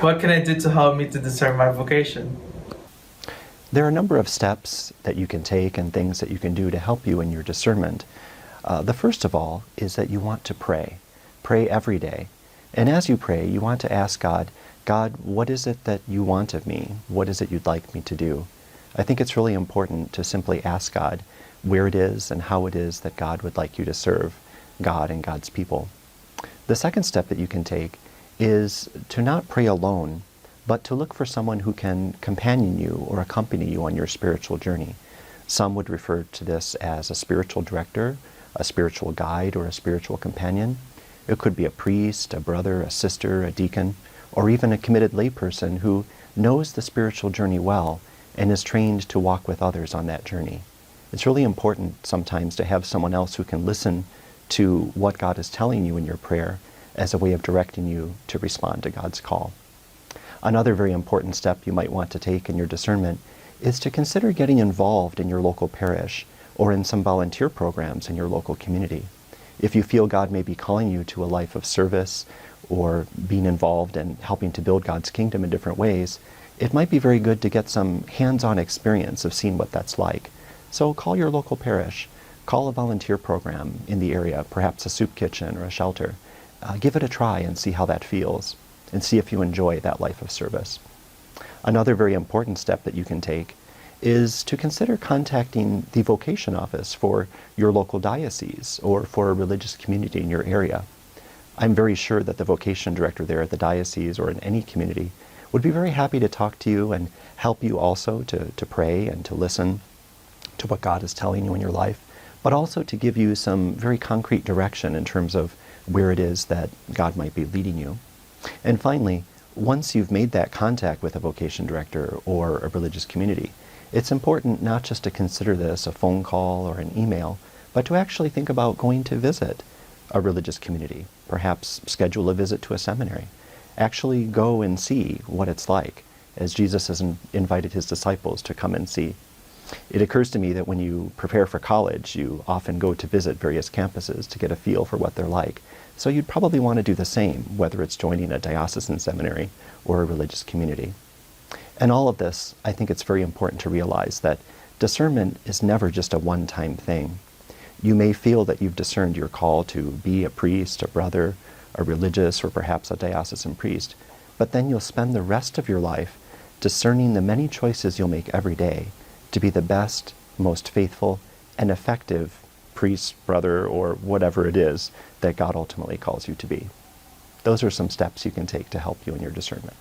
What can I do to help me to discern my vocation? There are a number of steps that you can take and things that you can do to help you in your discernment. The first of all is that you want to pray. Pray every day. And as you pray, you want to ask God, God, what is it that you want of me? What is it you'd like me to do? I think it's really important to simply ask God where it is and how it is that God would like you to serve God and God's people. The second step that you can take is to not pray alone, but to look for someone who can companion you or accompany you on your spiritual journey. Some would refer to this as a spiritual director, a spiritual guide, or a spiritual companion. It could be a priest, a brother, a sister, a deacon, or even a committed layperson who knows the spiritual journey well and is trained to walk with others on that journey. It's really important sometimes to have someone else who can listen to what God is telling you in your prayer as a way of directing you to respond to God's call. Another very important step you might want to take in your discernment is to consider getting involved in your local parish or in some volunteer programs in your local community. If you feel God may be calling you to a life of service or being involved in helping to build God's kingdom in different ways, it might be very good to get some hands-on experience of seeing what that's like. So call your local parish, call a volunteer program in the area, perhaps a soup kitchen or a shelter. Give it a try and see how that feels, and see if you enjoy that life of service. Another very important step that you can take is to consider contacting the vocation office for your local diocese or for a religious community in your area. I'm very sure that the vocation director there at the diocese or in any community would be very happy to talk to you and help you also to pray and to listen to what God is telling you in your life, but also to give you some very concrete direction in terms of where it is that God might be leading you. And finally, once you've made that contact with a vocation director or a religious community, it's important not just to consider this a phone call or an email, but to actually think about going to visit a religious community, perhaps schedule a visit to a seminary. Actually go and see what it's like, as Jesus has invited his disciples to come and see. It occurs to me that when you prepare for college, you often go to visit various campuses to get a feel for what they're like. So you'd probably want to do the same, whether it's joining a diocesan seminary or a religious community. And all of this, I think it's very important to realize that discernment is never just a one-time thing. You may feel that you've discerned your call to be a priest, a brother, a religious, or perhaps a diocesan priest, but then you'll spend the rest of your life discerning the many choices you'll make every day to be the best, most faithful, and effective priest, brother, or whatever it is that God ultimately calls you to be. Those are some steps you can take to help you in your discernment.